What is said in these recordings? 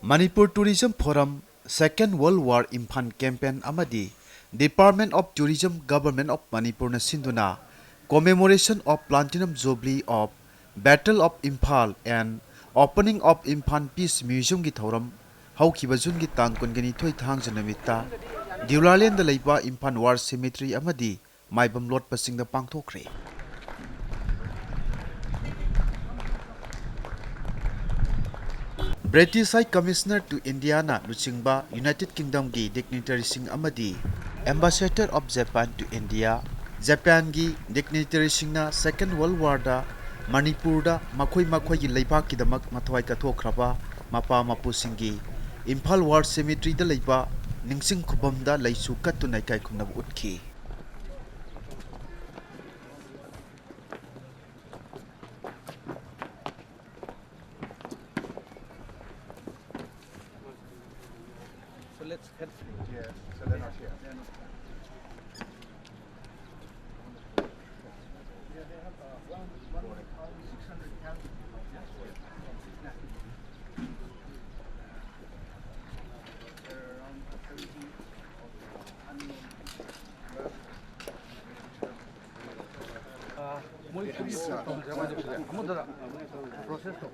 Manipur Tourism Forum Second World War Imphal Campaign Amadi Department of Tourism Government of Manipur na sinduna Commemoration of Platinum Jubilee of Battle of Imphal and Opening of Imphal Peace Museum gi thoram haukiba jun gi tang kungani thoi thang janamita Diulaland da leiba Imphal War Cemetery amadi maibam lot pasing da pangthokre British High Commissioner to India na Luchingba United Kingdom gi dignitary sing amadi Ambassador of Japan to India Japan gi dignitary sing na Second World War da Manipur da makhoi gi leibak ki damak mathwai ka thokraba mapa mapu singi Imphal War Cemetery da leiba ningsing khubam da leisu kattu nai kai khumnab utki So let's head. Yes, so they're not here. Yeah, they have one 600 calories. There are around 30 unknown. Muy process to.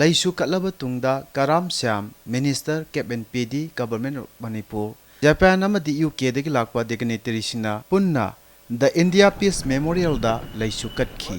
ꯂꯩꯁꯨ ꯀꯠꯂꯕ ꯇꯨꯡꯗ Karam Shyam minister ꯀꯦꯞ ꯑꯦꯟ ꯄꯤ ꯗꯤ government of Manipur Japan ꯑꯃꯗꯤ ꯌꯨꯀꯦꯗꯒꯤ ꯂꯥꯛꯄ ꯗꯤꯒꯅꯤꯇꯔꯤꯁꯤꯡꯅ ꯄꯨꯟꯅ ꯗ ꯏꯟꯗꯤꯌꯥ ꯄꯤꯁ ꯃꯦꯃꯣꯔꯤꯌꯦꯜꯗ ꯂꯩꯁꯨ ꯀꯠꯈꯤ꯫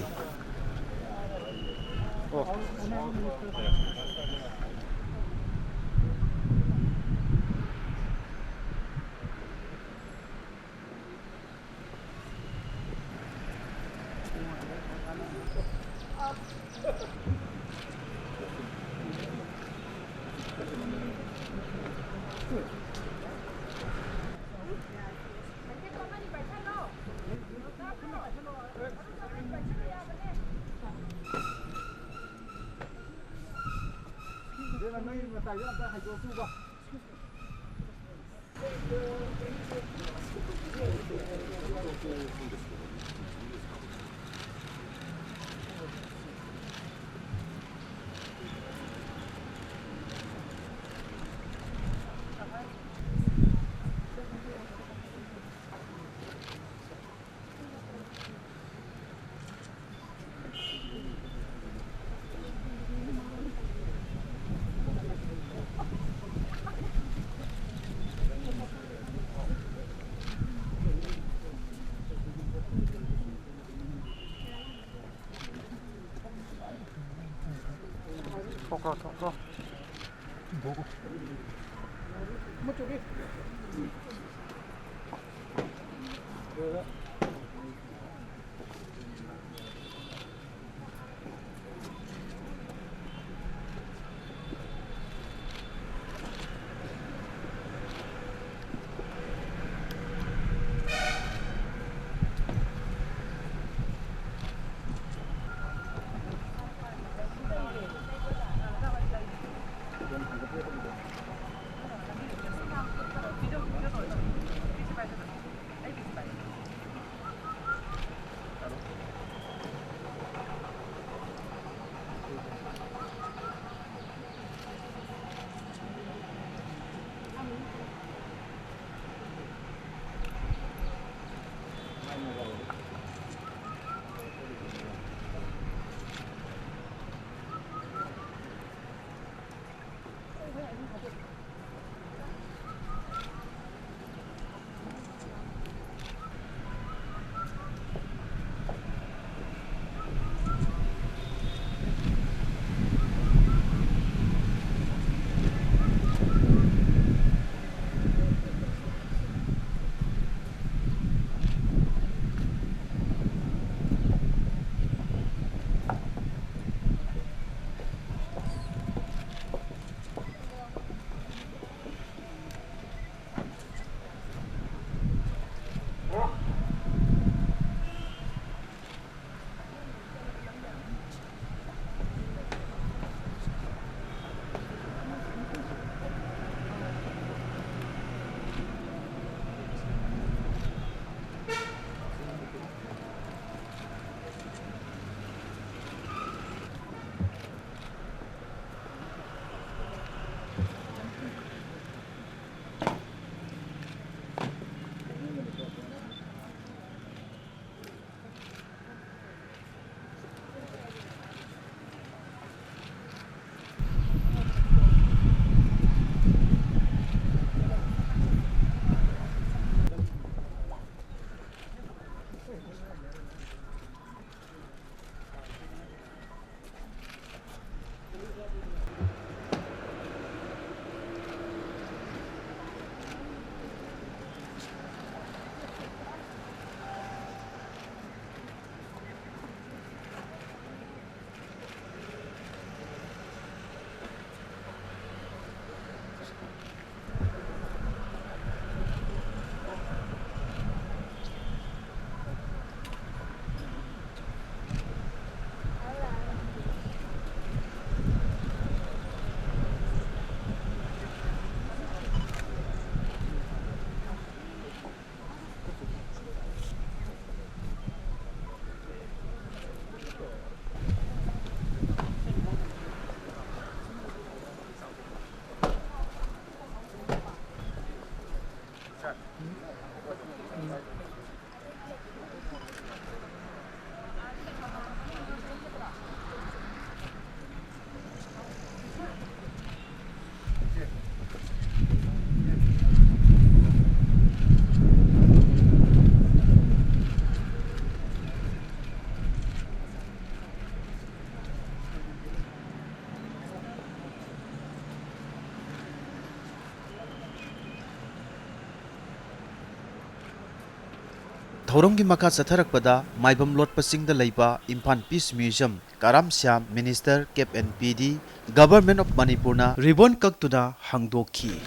Thoromgi maka satharakpada Maibam Lotpasingda Leiba Imphal Peace Museum Karam Syam Minister Cap and PD Government of Manipurna ribbon kaktuna hangdokhi.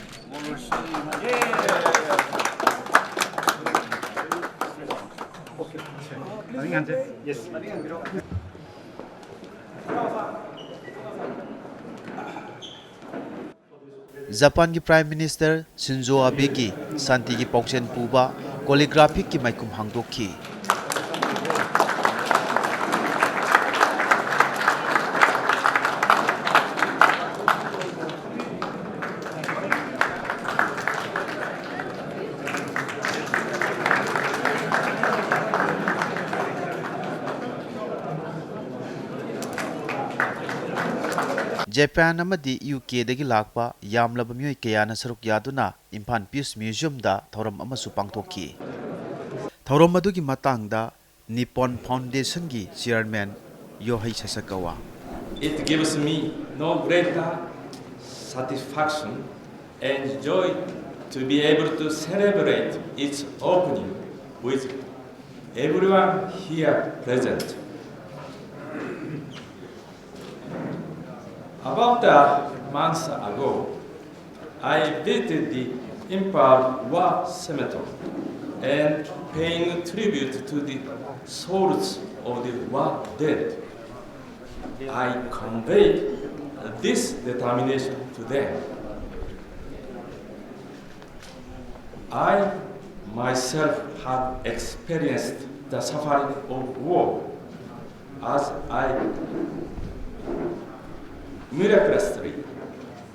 Yes. Japan ki Prime Minister Shinzo Abe ki Santi ki Paukchen Puba Calligraphic ki Maikum hangdokhi. Japan amadi UK dagi lakpa yamlaba miyoi kayana saruk yaduna Imphal Peace Museum da thoram amasu pangtokhi. Thoram adugi matangda Nippon Foundation gi Chairman Yohei Sasakawa. It gives me no greater satisfaction and joy to be able to celebrate its opening with everyone here present. About a month ago, I visited the Imphal War Cemetery and paying tribute to the souls of the war dead. I conveyed this determination to them. I myself have experienced the suffering of war as I miraculously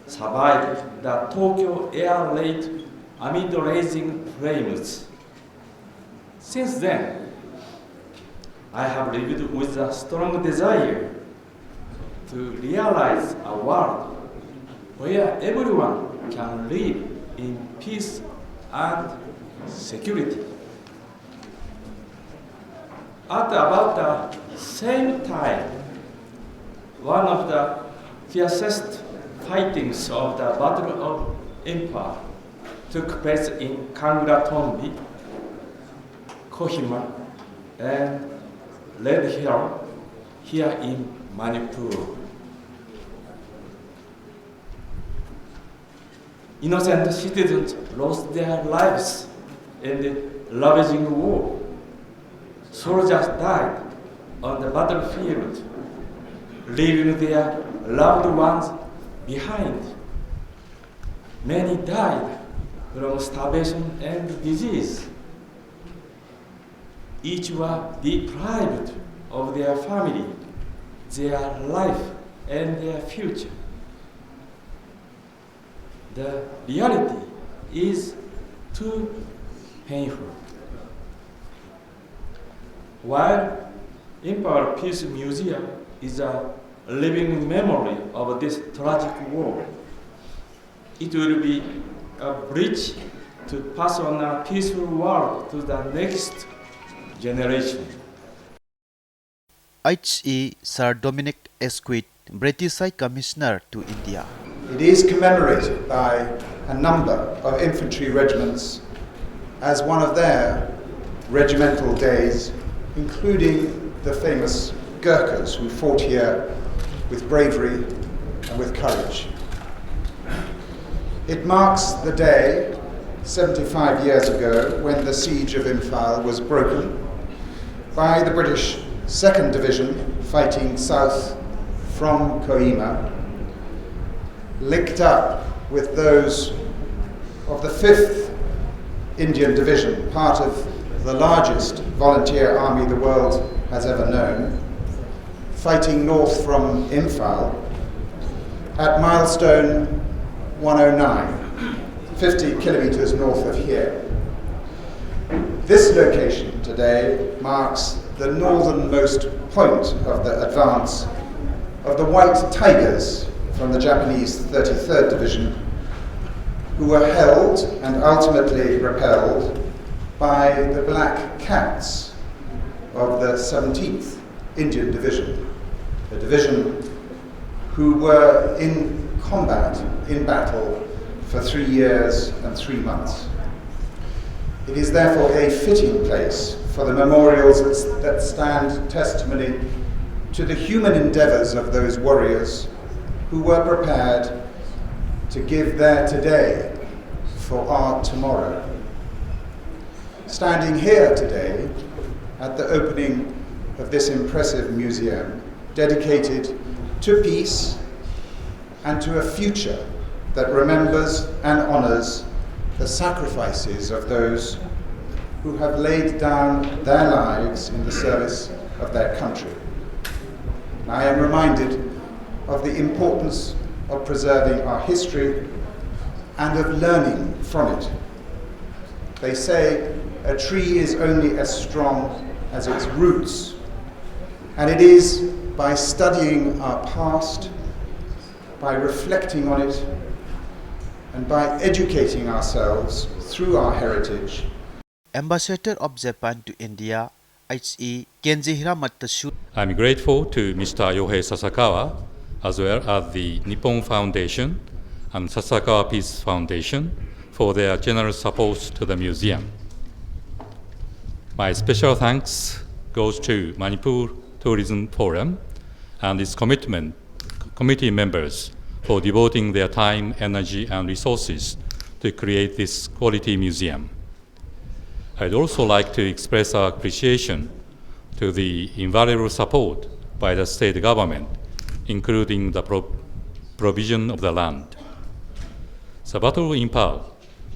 survived the Tokyo air raid amid rising flames. Since then, I have lived with a strong desire to realize a world where everyone can live in peace and security. At about the same time, one of the fiercest fightings of the Battle of Imphal took place in Kangratombi, Kohima, and Red Hill here in Manipur. Innocent citizens lost their lives in the ravaging war. Soldiers died on the battlefield, leaving their loved ones behind. Many died from starvation and disease. Each were deprived of their family, their life, and their future. The reality is too painful. While Imphal Peace Museum is a living memory of this tragic war, it will be a bridge to pass on a peaceful world to the next generation. H.E. Sir Dominic Esquith, British High Commissioner to India. It is commemorated by a number of infantry regiments as one of their regimental days, including the famous Gurkhas who fought here with bravery and with courage. It marks the day 75 years ago when the siege of Imphal was broken by the British 2nd Division fighting south from Kohima, linked up with those of the 5th Indian Division, part of the largest volunteer army the world has ever known, fighting north from Imphal at milestone 109, 50 kilometers north of here. This location today marks the northernmost point of the advance of the White Tigers from the Japanese 33rd Division, who were held and ultimately repelled by the Black Cats of the 17th Indian Division, a division who were in combat, in battle, for 3 years and 3 months. It is therefore a fitting place for the memorials that stand testimony to the human endeavours of those warriors who were prepared to give their today for our tomorrow. Standing here today at the opening of this impressive museum dedicated to peace and to a future that remembers and honours the sacrifices of those who have laid down their lives in the service of their country. I am reminded of the importance of preserving our history and of learning from it. They say a tree is only as strong as its roots, and it is by studying our past, by reflecting on it, and by educating ourselves through our heritage. Ambassador of Japan to India, H.E. Kenji Hiramatasu. I'm grateful to Mr. Yohei Sasakawa, as well as the Nippon Foundation and Sasakawa Peace Foundation for their generous support to the museum. My special thanks goes to Manipur Tourism Forum and its committee members for devoting their time, energy, and resources to create this quality museum. I'd also like to express our appreciation to the invaluable support by the state government, including the provision of the land. The Battle of Imphal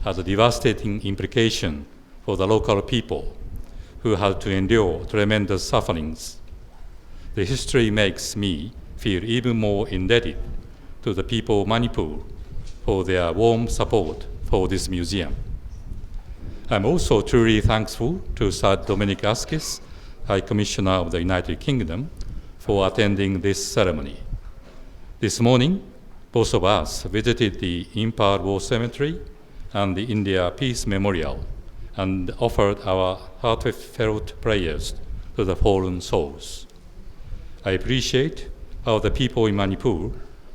has a devastating implication for the local people who had to endure tremendous sufferings. The history makes me feel even more indebted to the people of Manipur for their warm support for this museum. I'm also truly thankful to Sir Dominic Askis, High Commissioner of the United Kingdom, for attending this ceremony. This morning, both of us visited the Imphal War Cemetery and the India Peace Memorial and offered our heartfelt prayers to the fallen souls. I appreciate how the people in Manipur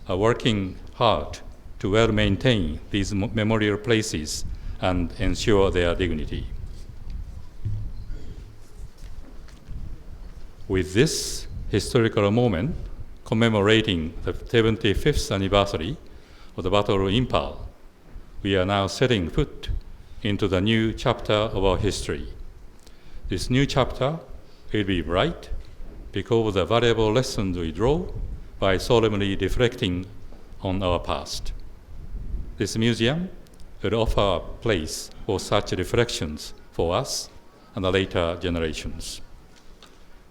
are working hard to well maintain these memorial places and ensure their dignity. With this historical moment commemorating the 75th anniversary of the Battle of Imphal, we are now setting foot into the new chapter of our history. This new chapter will be bright because of the valuable lessons we draw by solemnly reflecting on our past. This museum will offer a place for such reflections for us and the later generations.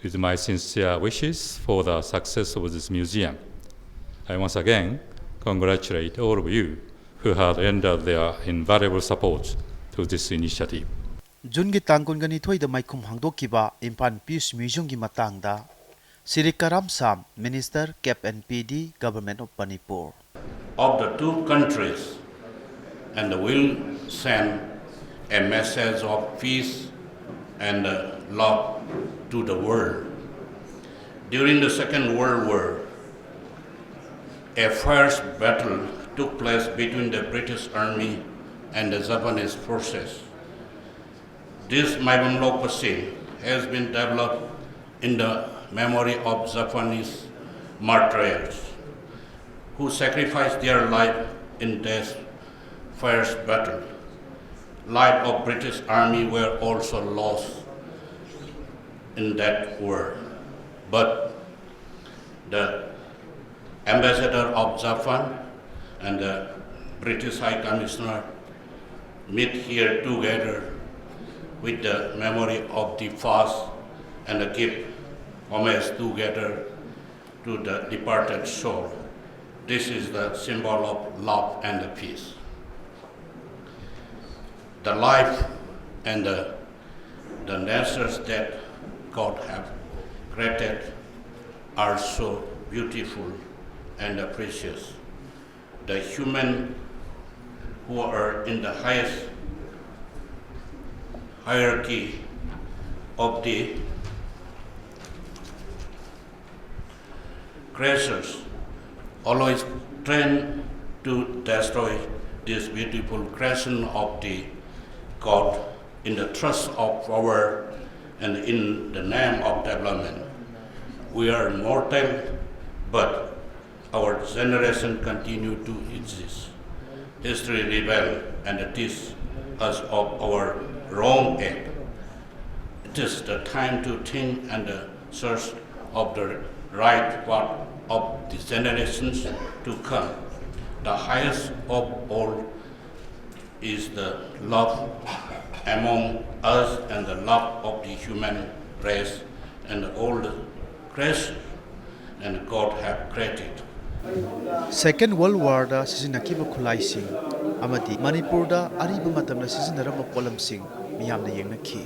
With my sincere wishes for the success of this museum, I once again congratulate all of you who have rendered their invaluable support to this initiative. Jungi tangkon gani thoi da maikhum hangdokiba Imphal Peace Museum gi matangda Sri Karam Sam, Minister Cap and PD, Government of Manipur. Of the two countries, and will send a message of peace and love to the world. During the Second World War, a fierce battle took place between the British Army and the Japanese forces. This Manibabu scene has been developed in the memory of Japanese martyrs who sacrificed their life in this fierce battle. Life of British Army were also lost in that war. But the ambassador of Japan and the British High Commissioner meet here together with the memory of the past and give homage together to the departed soul. This is the symbol of love and peace. The life and the natures that God have created are so beautiful and precious. The human who are in the highest hierarchy of the creatures always tend to destroy this beautiful creation of the God in the trust of power and in the name of development. We are mortal, but our generation continue to exist. History reveals and teaches us of our wrong act. It is the time to think and search of the right path of the generations to come. The highest of all is the love among us and the love of the human race and all the creation and God have created. Second World War da sizinnakiba khulaising amadi Manipur da ariba matamna sizinaramba polamsing miyamna yengnakhi